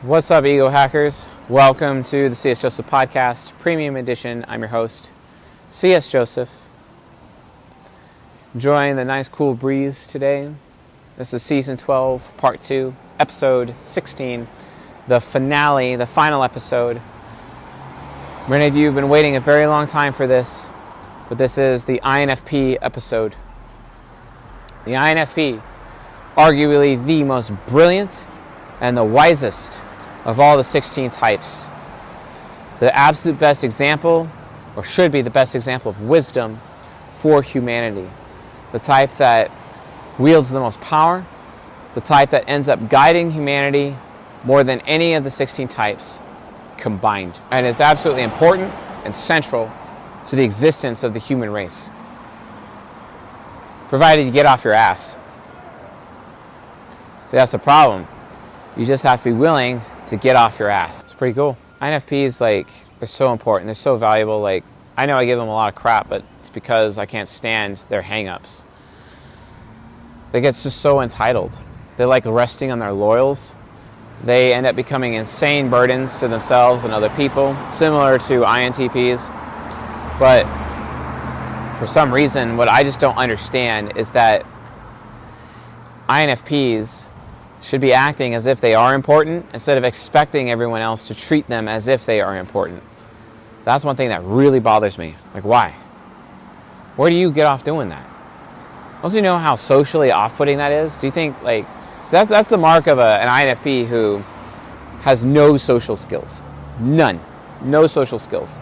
What's up, Ego Hackers? Welcome to the C.S. Joseph Podcast, Premium Edition. I'm your host, C.S. Joseph. Enjoying the nice cool breeze today. This is Season 12, Part 2, Episode 16, the finale, the final episode. Many of you have been waiting a very long time for this, but this is the INFP episode. The INFP, arguably the most brilliant and the wisest of all the 16 types. The absolute best example, or should be the best example of wisdom for humanity. The type that wields the most power, the type that ends up guiding humanity more than any of the 16 types combined. And is absolutely important and central to the existence of the human race. Provided you get off your ass. See, that's the problem. You just have to be willing to get off your ass. It's pretty cool. INFPs, they're so important. They're so valuable. I know I give them a lot of crap, but it's because I can't stand their hang-ups. They get just so entitled. They like resting on their laurels. They end up becoming insane burdens to themselves and other people, similar to INTPs. But for some reason, what I just don't understand is that INFPs should be acting as if they are important instead of expecting everyone else to treat them as if they are important. That's one thing that really bothers me. Why? Where do you get off doing that? Don't you know how socially off-putting that is? Do you think, so that's the mark of an INFP who has no social skills. None. No social skills.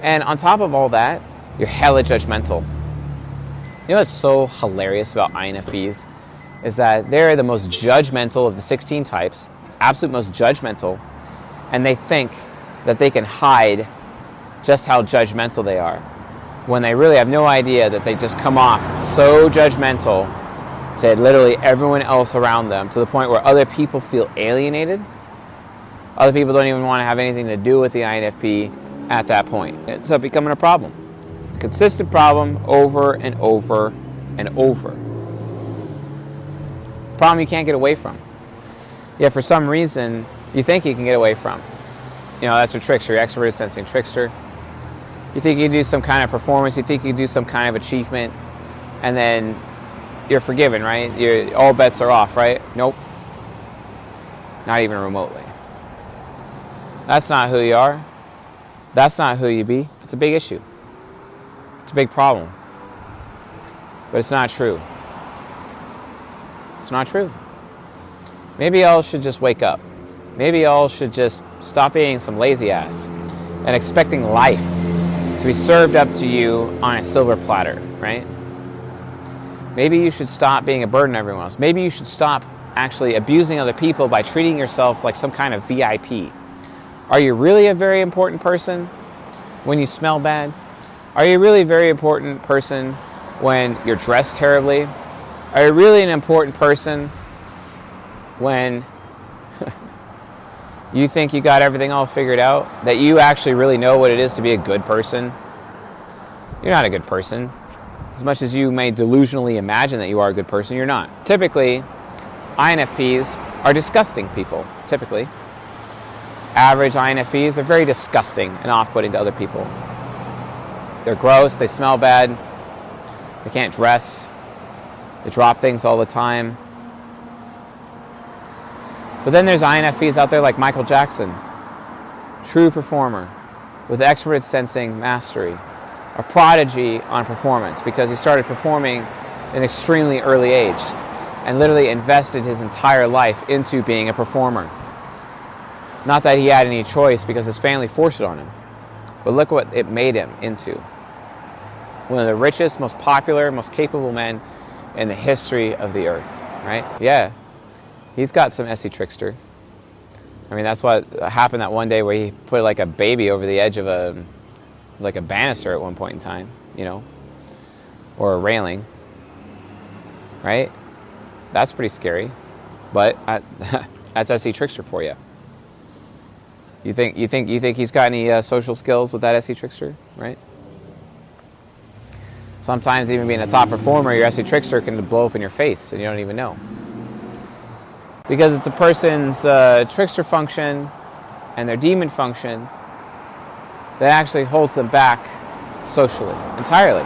And on top of all that, you're hella judgmental. You know what's so hilarious about INFPs? Is that they're the most judgmental of the 16 types, absolute most judgmental, and they think that they can hide just how judgmental they are, when they really have no idea that they just come off so judgmental to literally everyone else around them, to the point where other people feel alienated. Other people don't even want to have anything to do with the INFP at that point. It's becoming a problem. A consistent problem over and over and over. Problem you can't get away from. Yet for some reason, you think you can get away from. That's your trickster, your extroverted sensing trickster. You think you can do some kind of performance, you think you can do some kind of achievement, and then you're forgiven, right? All bets are off, right? Nope. Not even remotely. That's not who you are. That's not who you be. It's a big issue. It's a big problem. But it's not true. It's not true. Maybe y'all should just wake up. Maybe y'all should just stop being some lazy ass and expecting life to be served up to you on a silver platter, right? Maybe you should stop being a burden to everyone else. Maybe you should stop actually abusing other people by treating yourself like some kind of VIP. Are you really a very important person when you smell bad? Are you really a very important person when you're dressed terribly? Are you really an important person when you think you got everything all figured out? That you actually really know what it is to be a good person? You're not a good person. As much as you may delusionally imagine that you are a good person, you're not. Typically, INFPs are disgusting people, typically. Average INFPs are very disgusting and off-putting to other people. They're gross, they smell bad, they can't dress, they drop things all the time. But then there's INFPs out there like Michael Jackson, true performer with extroverted sensing mastery, a prodigy on performance because he started performing at an extremely early age and literally invested his entire life into being a performer. Not that he had any choice because his family forced it on him, but look what it made him into. One of the richest, most popular, most capable men in the history of the earth, right? Yeah, he's got some SE trickster. That's what happened that one day where he put a baby over the edge of a banister at one point in time, or a railing, right? That's pretty scary, but that's SE trickster for you. You think he's got any social skills with that SE trickster, right? Sometimes even being a top performer, your SE trickster can blow up in your face and you don't even know. Because it's a person's trickster function and their demon function that actually holds them back socially, entirely.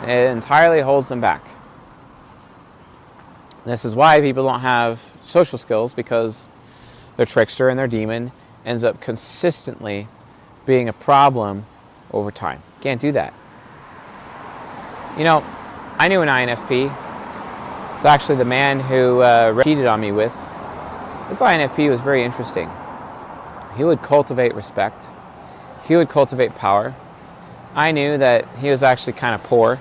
It entirely holds them back. And this is why people don't have social skills, because their trickster and their demon ends up consistently being a problem over time. Can't do that. You know, I knew an INFP. It's actually the man who cheated on me with. This INFP was very interesting. He would cultivate respect. He would cultivate power. I knew that he was actually kind of poor,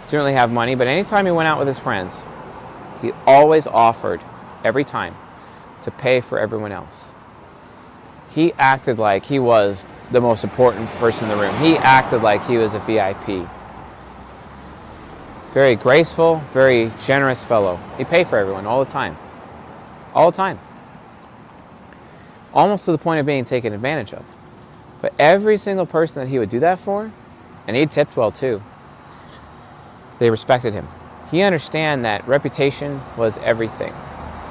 didn't really have money, but anytime he went out with his friends, he always offered, every time, to pay for everyone else. He acted like he was the most important person in the room. He acted like he was a VIP. Very graceful, very generous fellow. He'd pay for everyone all the time. All the time. Almost to the point of being taken advantage of. But every single person that he would do that for, and he tipped well too, they respected him. He understood that reputation was everything,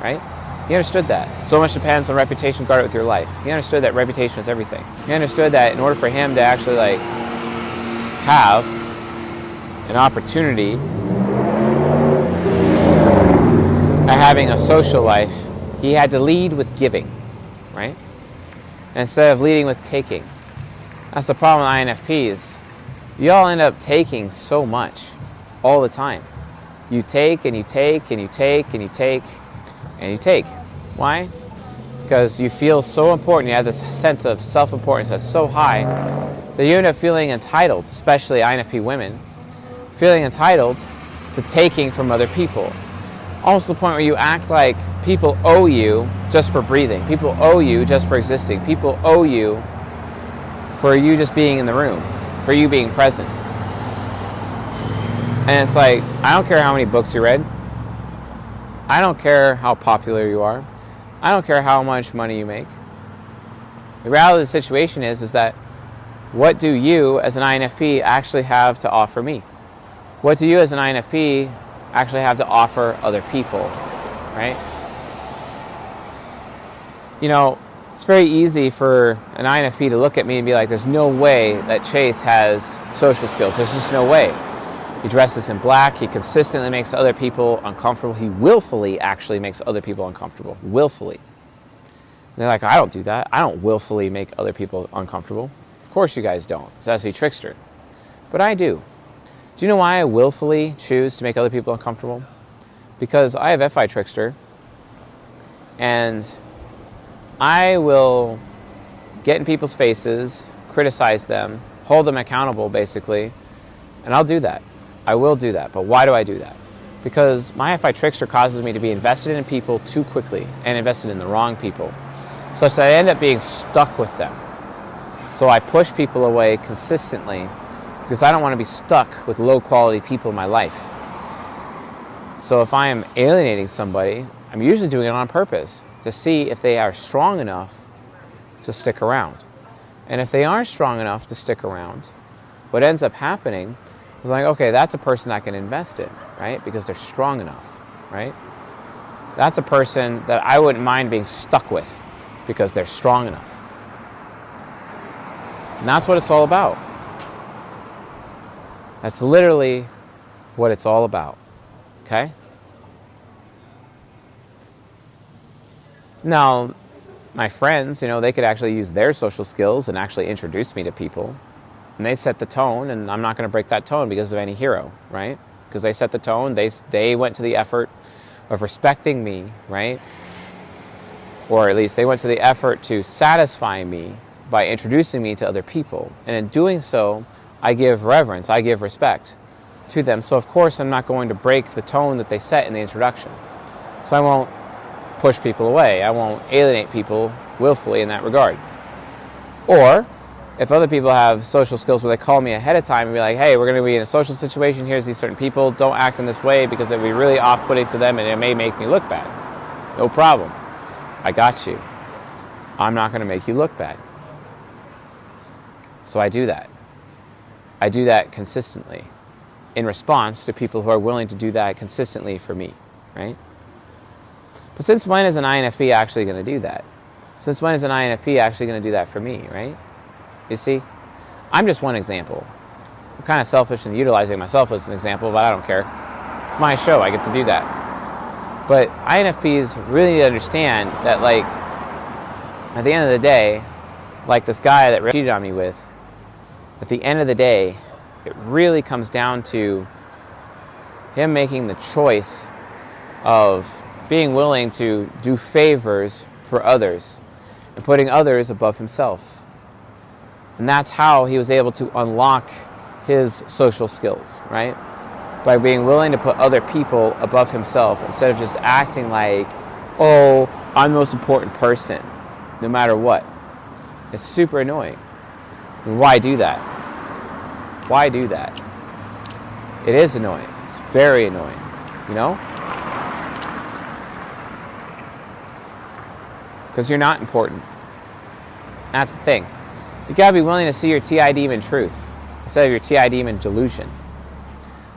right? He understood that. So much depends on reputation, guard it with your life. He understood that reputation was everything. He understood that in order for him to actually have an opportunity at having a social life, he had to lead with giving, right? Instead of leading with taking. That's the problem with INFPs. You all end up taking so much all the time. You take and you take and you take and you take and you take. Why? Because you feel so important. You have this sense of self-importance that's so high that you end up feeling entitled, especially INFP women, feeling entitled to taking from other people. Almost to the point where you act like people owe you just for breathing. People owe you just for existing. People owe you for you just being in the room, for you being present. And it's like, I don't care how many books you read. I don't care how popular you are. I don't care how much money you make. The reality of the situation is that what do you as an INFP actually have to offer me? What do you as an INFP actually have to offer other people, right? You know, it's very easy for an INFP to look at me and be like, there's no way that Chase has social skills. There's just no way. He dresses in black. He consistently makes other people uncomfortable. He willfully actually makes other people uncomfortable. Willfully. And they're like, I don't do that. I don't willfully make other people uncomfortable. Of course you guys don't. It's actually trickster. But I do. Do you know why I willfully choose to make other people uncomfortable? Because I have FI trickster, and I will get in people's faces, criticize them, hold them accountable, basically, and I'll do that. I will do that. But why do I do that? Because my FI trickster causes me to be invested in people too quickly and invested in the wrong people, such that I end up being stuck with them. So I push people away consistently because I don't want to be stuck with low-quality people in my life. So if I am alienating somebody, I'm usually doing it on purpose to see if they are strong enough to stick around. And if they aren't strong enough to stick around, what ends up happening is like, okay, that's a person I can invest in, right? Because they're strong enough, right? That's a person that I wouldn't mind being stuck with because they're strong enough. And that's what it's all about. That's literally what it's all about, okay? Now, my friends, they could actually use their social skills and actually introduce me to people. And they set the tone, and I'm not going to break that tone because of any hero, right? Because they set the tone, they went to the effort of respecting me, right? Or at least they went to the effort to satisfy me by introducing me to other people. And in doing so, I give reverence, I give respect to them. So of course I'm not going to break the tone that they set in the introduction. So I won't push people away. I won't alienate people willfully in that regard. Or if other people have social skills where they call me ahead of time and be like, hey, we're going to be in a social situation, here's these certain people, don't act in this way because it would be really off-putting to them and it may make me look bad. No problem. I got you. I'm not going to make you look bad. So I do that. I do that consistently in response to people who are willing to do that consistently for me, right? But since when is an INFP actually going to do that? Since when is an INFP actually going to do that for me, right? You see? I'm just one example. I'm kind of selfish in utilizing myself as an example, but I don't care. It's my show. I get to do that. But INFPs really need to understand that, like, at the end of the day, like this guy that cheated on me with, at the end of the day, it really comes down to him making the choice of being willing to do favors for others and putting others above himself. And that's how he was able to unlock his social skills, right? By being willing to put other people above himself instead of just acting like, oh, I'm the most important person, no matter what. It's super annoying. And why do that? Why do that? It is annoying. It's very annoying, you know? Because you're not important. That's the thing. You gotta be willing to see your TI demon truth instead of your TI demon delusion.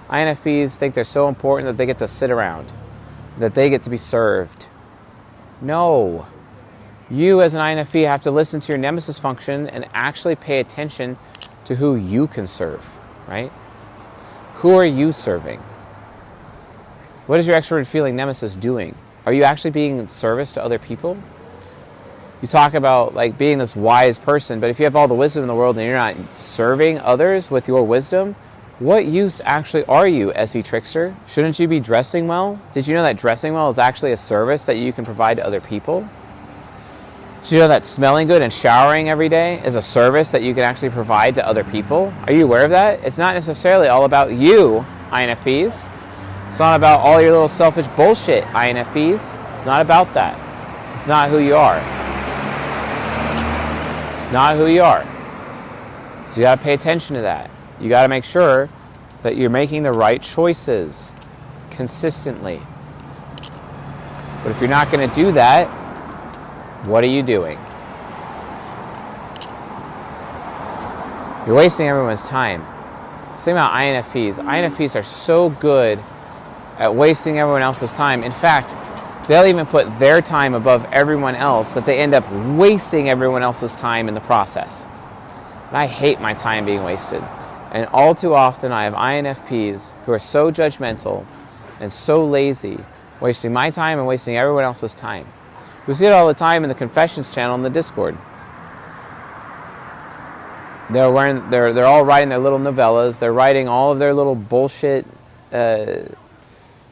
INFPs think they're so important that they get to sit around, that they get to be served. No. You as an INFP have to listen to your nemesis function and actually pay attention to who you can serve, right? Who are you serving? What is your extroverted feeling nemesis doing? Are you actually being in service to other people? You talk about like being this wise person, but if you have all the wisdom in the world and you're not serving others with your wisdom, what use actually are you, SE Trickster? Shouldn't you be dressing well? Did you know that dressing well is actually a service that you can provide to other people? Did you know that smelling good and showering every day is a service that you can actually provide to other people? Are you aware of that? It's not necessarily all about you, INFPs. It's not about all your little selfish bullshit, INFPs. It's not about that. It's not who you are. It's not who you are. So you got to pay attention to that. You got to make sure that you're making the right choices consistently. But if you're not going to do that, what are you doing? You're wasting everyone's time. Same about INFPs. INFPs are so good at wasting everyone else's time. In fact, they'll even put their time above everyone else that they end up wasting everyone else's time in the process. And I hate my time being wasted. And all too often I have INFPs who are so judgmental and so lazy, wasting my time and wasting everyone else's time. We see it all the time in the confessions channel in the Discord. They're all writing their little novellas. They're writing all of their little bullshit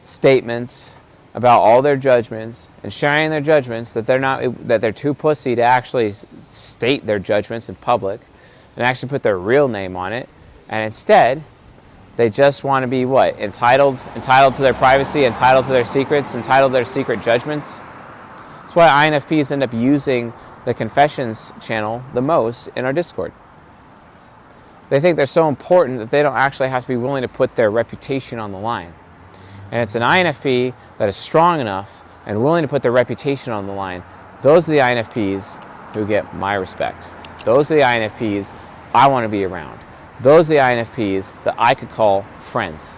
statements about all their judgments and sharing their judgments that they're too pussy to actually state their judgments in public and actually put their real name on it. And instead, they just want to be what? Entitled to their privacy, entitled to their secrets, entitled to their secret judgments. That's why INFPs end up using the confessions channel the most in our Discord. They think they're so important that they don't actually have to be willing to put their reputation on the line. And it's an INFP that is strong enough and willing to put their reputation on the line. Those are the INFPs who get my respect. Those are the INFPs I want to be around. Those are the INFPs that I could call friends.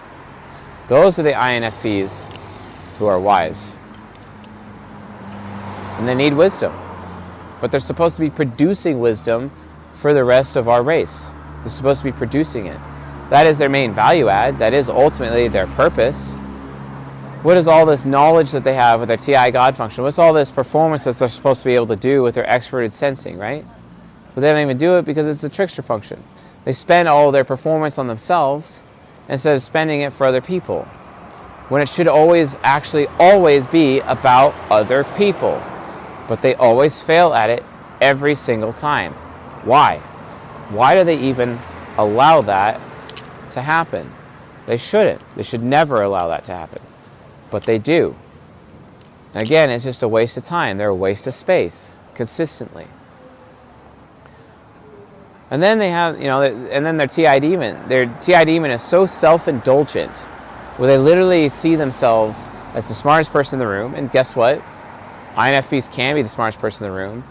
Those are the INFPs who are wise. And they need wisdom. But they're supposed to be producing wisdom for the rest of our race. They're supposed to be producing it. That is their main value add. That is ultimately their purpose. What is all this knowledge that they have with their TI God function? What's all this performance that they're supposed to be able to do with their extroverted sensing, right? But they don't even do it because it's a trickster function. They spend all of their performance on themselves instead of spending it for other people. When it should always be about other people. But they always fail at it every single time. Why? Why do they even allow that to happen? They shouldn't. They should never allow that to happen. But they do. And again, it's just a waste of time. They're a waste of space, consistently. And then they have, and then their TI demon. Their TI demon is so self-indulgent, where they literally see themselves as the smartest person in the room. And guess what? INFPs can be the smartest person in the room,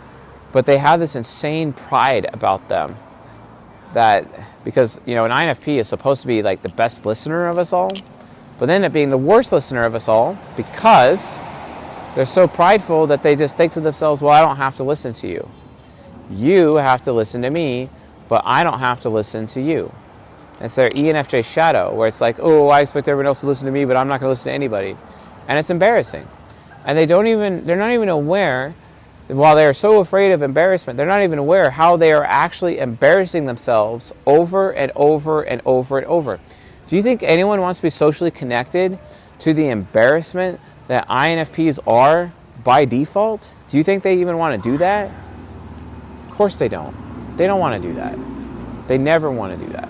but they have this insane pride about them that because, an INFP is supposed to be like the best listener of us all, but they end up being the worst listener of us all because They're so prideful that they just think to themselves, well, I don't have to listen to you. You have to listen to me, but I don't have to listen to you. It's their ENFJ shadow, where it's like, oh, I expect everyone else to listen to me, but I'm not going to listen to anybody. And it's embarrassing. And they're not even aware, while they're so afraid of embarrassment, they're not even aware how they are actually embarrassing themselves over and over and over and over. Do you think anyone wants to be socially connected to the embarrassment that INFPs are by default? Do you think they even want to do that? Of course they don't. They don't want to do that. They never want to do that.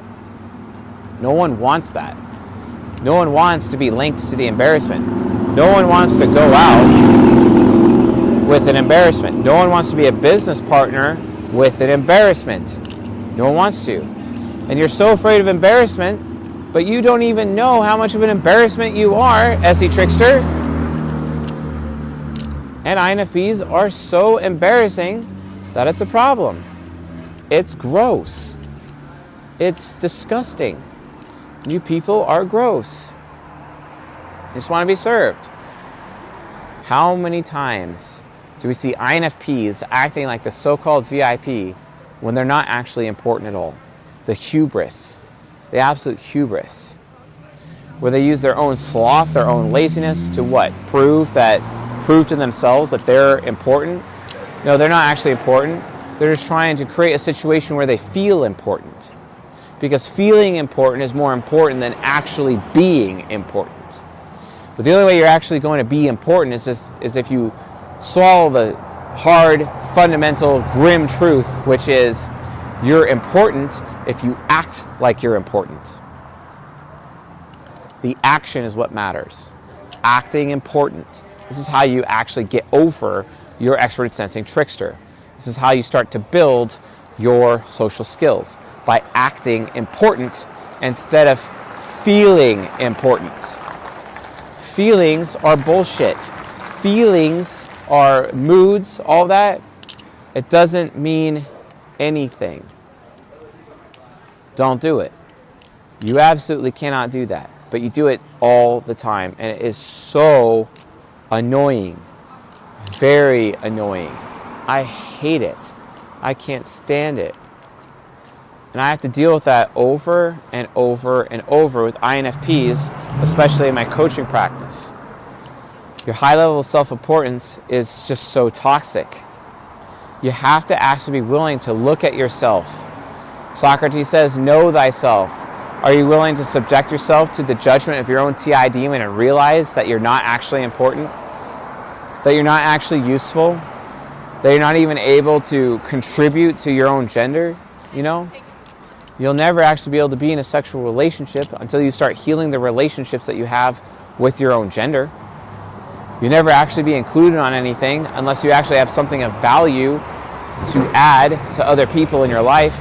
No one wants that. No one wants to be linked to the embarrassment. No one wants to go out with an embarrassment. No one wants to be a business partner with an embarrassment. No one wants to. And you're so afraid of embarrassment, but you don't even know how much of an embarrassment you are, SE Trickster. And INFPs are so embarrassing that it's a problem. It's gross. It's disgusting. You people are gross. You just want to be served. How many times do we see INFPs acting like the so-called VIP when they're not actually important at all? The hubris. The absolute hubris. Where they use their own sloth, their own laziness to what? Prove to themselves that they're important. No, they're not actually important. They're just trying to create a situation where they feel important. Because feeling important is more important than actually being important. But the only way you're actually going to be important is if you swallow the hard, fundamental, grim truth, which is you're important if you act like you're important. The action is what matters. Acting important. This is how you actually get over your extroverted sensing trickster. This is how you start to build your social skills, by acting important instead of feeling important. Feelings are bullshit. Feelings are moods, all that. It doesn't mean anything. Don't do it. You absolutely cannot do that. But you do it all the time. And it is so annoying. Very annoying. I hate it. I can't stand it. And I have to deal with that over and over and over with INFPs, especially in my coaching practice. Your high level of self-importance is just so toxic. You have to actually be willing to look at yourself. Socrates says, know thyself. Are you willing to subject yourself to the judgment of your own TI demon and realize that you're not actually important? That you're not actually useful? That you're not even able to contribute to your own gender? You know? You'll never actually be able to be in a sexual relationship until you start healing the relationships that you have with your own gender. You'll never actually be included on anything unless you actually have something of value to add to other people in your life.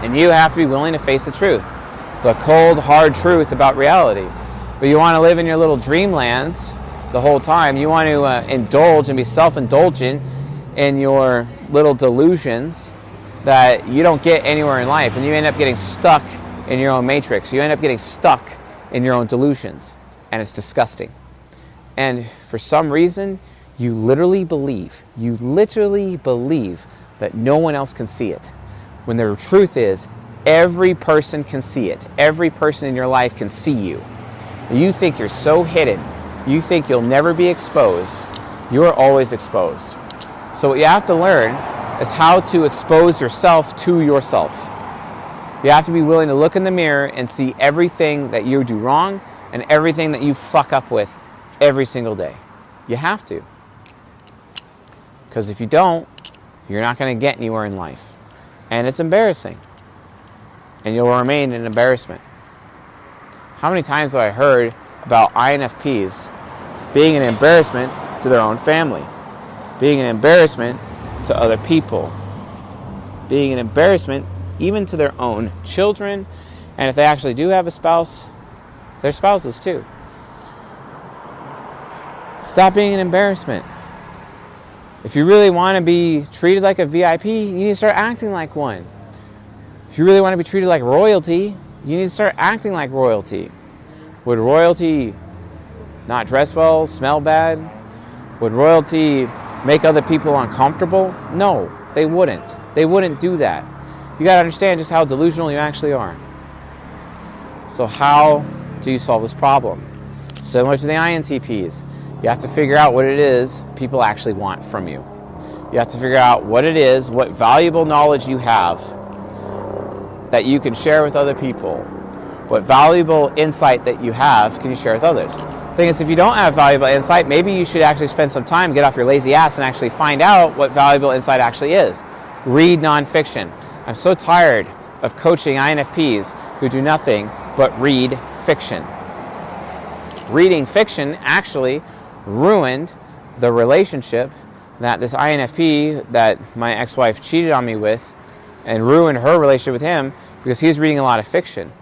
And you have to be willing to face the truth. The cold, hard truth about reality. But you want to live in your little dreamlands the whole time. You want to indulge and be self-indulgent in your little delusions that you don't get anywhere in life, and you end up getting stuck in your own matrix. You end up getting stuck in your own delusions, and it's disgusting. And for some reason, you literally believe that no one else can see it, when the truth is every person can see it. Every person in your life can see you. You think you're so hidden. You think you'll never be exposed. You're always exposed. So what you have to learn is how to expose yourself to yourself. You have to be willing to look in the mirror and see everything that you do wrong and everything that you fuck up with every single day. You have to. Because if you don't, you're not going to get anywhere in life. And it's embarrassing. And you'll remain an embarrassment. How many times have I heard about INFPs being an embarrassment to their own family, being an embarrassment to other people, being an embarrassment even to their own children, and if they actually do have a spouse, their spouses too. Stop being an embarrassment. If you really want to be treated like a VIP, you need to start acting like one. If you really want to be treated like royalty, you need to start acting like royalty. Would royalty not dress well, smell bad? Would royalty make other people uncomfortable? No, they wouldn't. They wouldn't do that. You got to understand just how delusional you actually are. So how do you solve this problem? Similar to the INTPs, you have to figure out what it is people actually want from you. You have to figure out what it is, what valuable knowledge you have that you can share with other people. What valuable insight that you have can you share with others? The thing is, if you don't have valuable insight, maybe you should actually spend some time, get off your lazy ass, and actually find out what valuable insight actually is. Read nonfiction. I'm so tired of coaching INFPs who do nothing but read fiction. Reading fiction actually ruined the relationship that this INFP that my ex-wife cheated on me with, and ruined her relationship with him because he was reading a lot of fiction.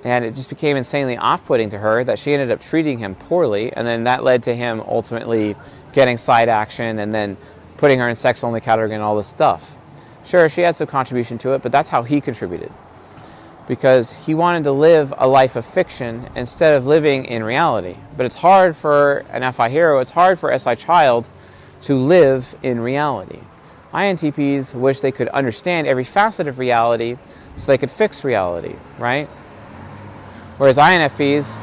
And it just became insanely off-putting to her that she ended up treating him poorly, and then that led to him ultimately getting side action and then putting her in sex-only category and all this stuff. Sure, she had some contribution to it, but that's how he contributed. Because he wanted to live a life of fiction instead of living in reality. But it's hard for an FI hero, it's hard for SI child to live in reality. INTPs wish they could understand every facet of reality so they could fix reality, right? Whereas INFPs,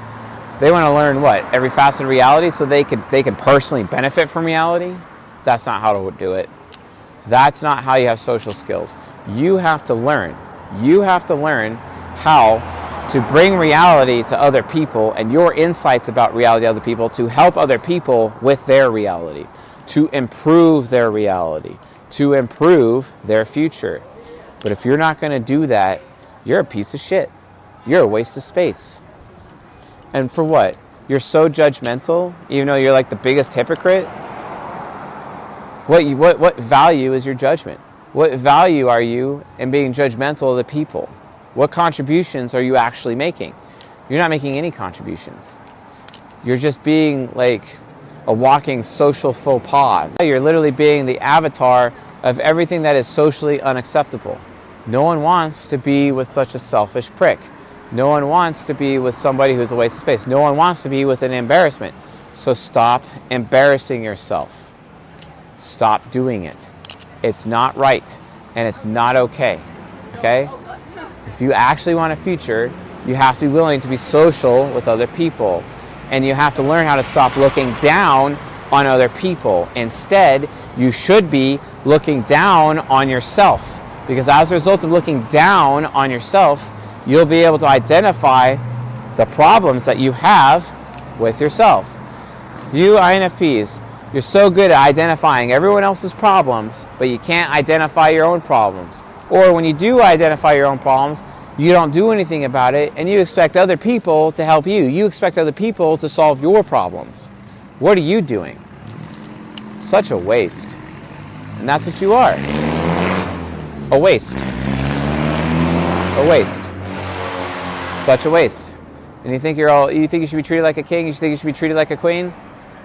they want to learn what? Every facet of reality so they can personally benefit from reality? That's not how to do it. That's not how you have social skills. You have to learn. You have to learn how to bring reality to other people and your insights about reality to other people to help other people with their reality, to improve their reality, to improve their future. But if you're not going to do that, you're a piece of shit. You're a waste of space. And for what? You're so judgmental, even though you're like the biggest hypocrite. What value is your judgment? What value are you in being judgmental of the people? What contributions are you actually making? You're not making any contributions. You're just being like a walking social faux pas. You're literally being the avatar of everything that is socially unacceptable. No one wants to be with such a selfish prick. No one wants to be with somebody who's a waste of space. No one wants to be with an embarrassment. So stop embarrassing yourself. Stop doing it. It's not right, and it's not okay. Okay? If you actually want a future, you have to be willing to be social with other people. And you have to learn how to stop looking down on other people. Instead, you should be looking down on yourself. Because as a result of looking down on yourself, you'll be able to identify the problems that you have with yourself. You INFPs, you're so good at identifying everyone else's problems, but you can't identify your own problems. Or when you do identify your own problems, you don't do anything about it, and you expect other people to help you. You expect other people to solve your problems. What are you doing? Such a waste. And that's what you are. A waste. A waste. Such a waste. And you think you should be treated like a king? You think you should be treated like a queen?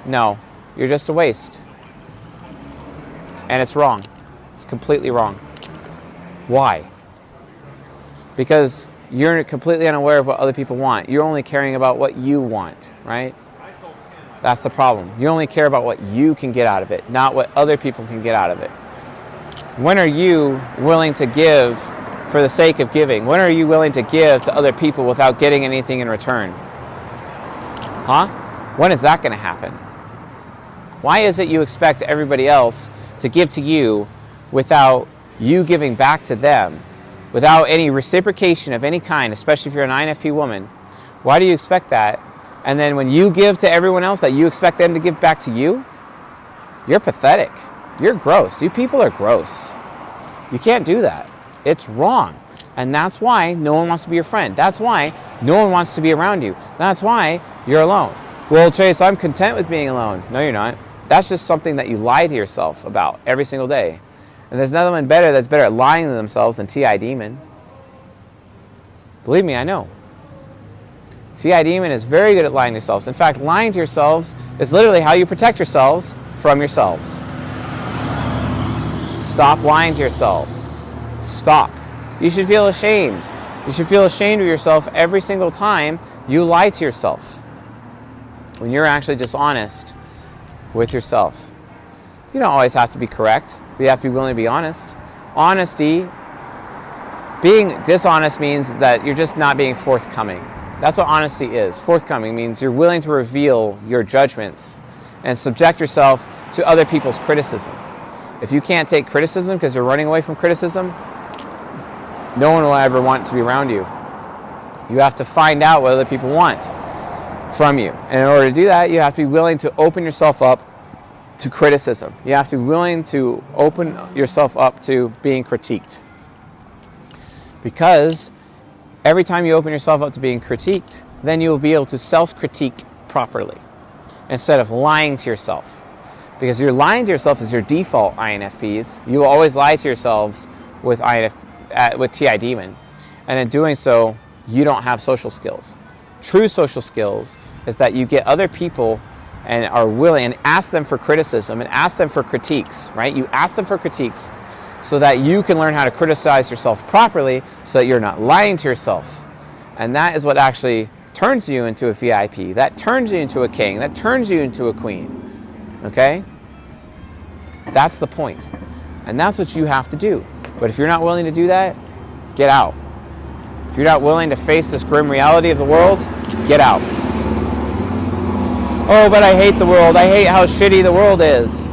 No. You're just a waste. And it's wrong. It's completely wrong. Why? Because you're completely unaware of what other people want. You're only caring about what you want, right? That's the problem. You only care about what you can get out of it, not what other people can get out of it. When are you willing to give for the sake of giving? When are you willing to give to other people without getting anything in return? Huh? When is that going to happen? Why is it you expect everybody else to give to you without you giving back to them? Without any reciprocation of any kind, especially if you're an INFP woman? Why do you expect that? And then when you give to everyone else, that you expect them to give back to you? You're pathetic. You're gross. You people are gross. You can't do that. It's wrong. And that's why no one wants to be your friend. That's why no one wants to be around you. That's why you're alone. Well, Chase, I'm content with being alone. No, you're not. That's just something that you lie to yourself about every single day. And there's another one that's better at lying to themselves than TI Demon. Believe me, I know. TI Demon is very good at lying to yourselves. In fact, lying to yourselves is literally how you protect yourselves from yourselves. Stop lying to yourselves. Stop. You should feel ashamed. You should feel ashamed of yourself every single time you lie to yourself. When you're actually dishonest with yourself. You don't always have to be correct, but you have to be willing to be honest. Honesty, being dishonest means that you're just not being forthcoming. That's what honesty is. Forthcoming means you're willing to reveal your judgments and subject yourself to other people's criticism. If you can't take criticism because you're running away from criticism, no one will ever want to be around you. You have to find out what other people want from you. And in order to do that, you have to be willing to open yourself up to criticism. You have to be willing to open yourself up to being critiqued. Because every time you open yourself up to being critiqued, then you will be able to self-critique properly instead of lying to yourself. Because you're lying to yourself as your default, INFPs. You will always lie to yourselves with TI Demon. And in doing so, you don't have social skills. True social skills is that you get other people and are willing and ask them for criticism and ask them for critiques, right? You ask them for critiques so that you can learn how to criticize yourself properly so that you're not lying to yourself. And that is what actually turns you into a VIP. That turns you into a king. That turns you into a queen. Okay? That's the point. And that's what you have to do. But if you're not willing to do that, get out. If you're not willing to face this grim reality of the world, get out. Oh, but I hate the world. I hate how shitty the world is.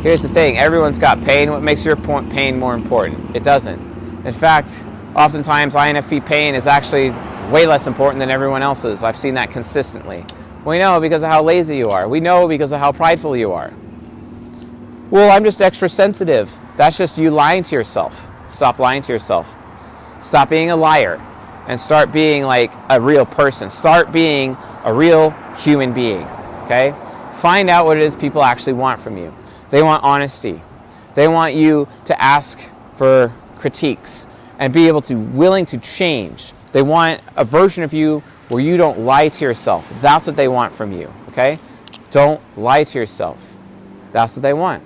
Here's the thing. Everyone's got pain. What makes your pain more important? It doesn't. In fact, oftentimes INFP pain is actually way less important than everyone else's. I've seen that consistently. We know because of how lazy you are. We know because of how prideful you are. Well, I'm just extra sensitive. That's just you lying to yourself. Stop lying to yourself. Stop being a liar and start being like a real person. Start being a real human being. Okay? Find out what it is people actually want from you. They want honesty. They want you to ask for critiques and be able to willing to change. They want a version of you where you don't lie to yourself. That's what they want from you. Okay? Don't lie to yourself. That's what they want.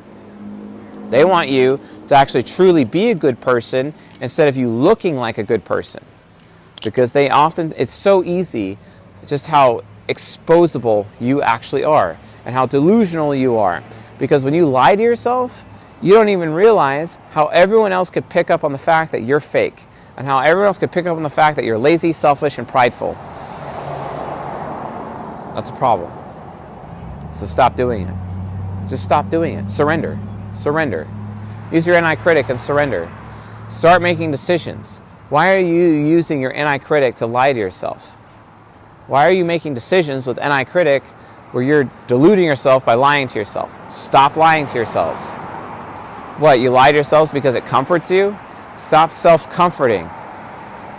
They want you to actually truly be a good person instead of you looking like a good person. Because it's so easy just how exposable you actually are and how delusional you are. Because when you lie to yourself, you don't even realize how everyone else could pick up on the fact that you're fake and how everyone else could pick up on the fact that you're lazy, selfish, and prideful. That's a problem. So stop doing it. Just stop doing it. Surrender. Surrender. Use your NI critic and surrender. Start making decisions. Why are you using your NI critic to lie to yourself? Why are you making decisions with NI critic where you're deluding yourself by lying to yourself? Stop lying to yourselves. What, you lie to yourselves because it comforts you? Stop self-comforting.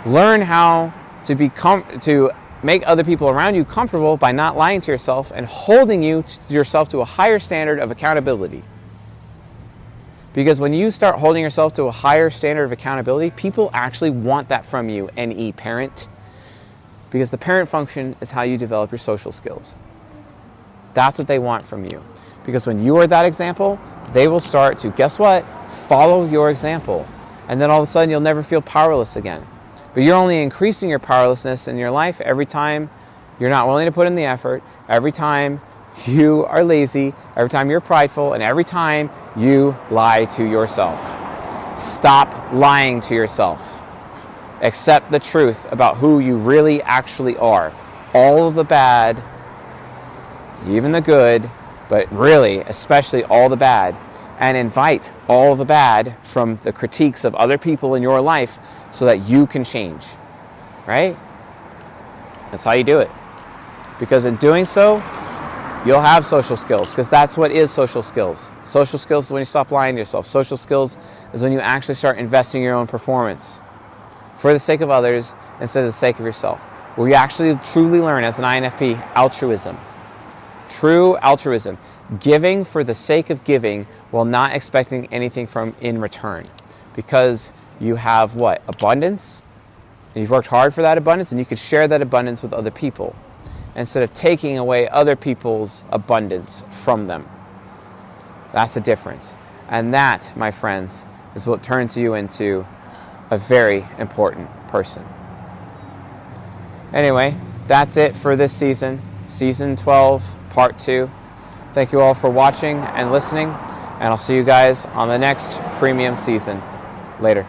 Learn how to make other people around you comfortable by not lying to yourself and holding yourself to a higher standard of accountability. Because when you start holding yourself to a higher standard of accountability, people actually want that from you, NE parent. Because the parent function is how you develop your social skills. That's what they want from you. Because when you are that example, they will start to, guess what? Follow your example. And then all of a sudden you'll never feel powerless again. But you're only increasing your powerlessness in your life every time you're not willing to put in the effort, every time you are lazy, every time you're prideful, and every time you lie to yourself. Stop lying to yourself. Accept the truth about who you really actually are. All of the bad, even the good, but really, especially all the bad. And invite all of the bad from the critiques of other people in your life so that you can change. Right? That's how you do it. Because in doing so, you'll have social skills, because that's what is social skills. Social skills is when you stop lying to yourself. Social skills is when you actually start investing in your own performance for the sake of others instead of the sake of yourself. Where you actually truly learn as an INFP altruism. True altruism. Giving for the sake of giving while not expecting anything in return. Because you have what? Abundance. And you've worked hard for that abundance, and you could share that abundance with other people instead of taking away other people's abundance from them. That's the difference. And that, my friends, is what turns you into a very important person. Anyway, that's it for this season. Season 12, Part 2. Thank you all for watching and listening, and I'll see you guys on the next premium season. Later.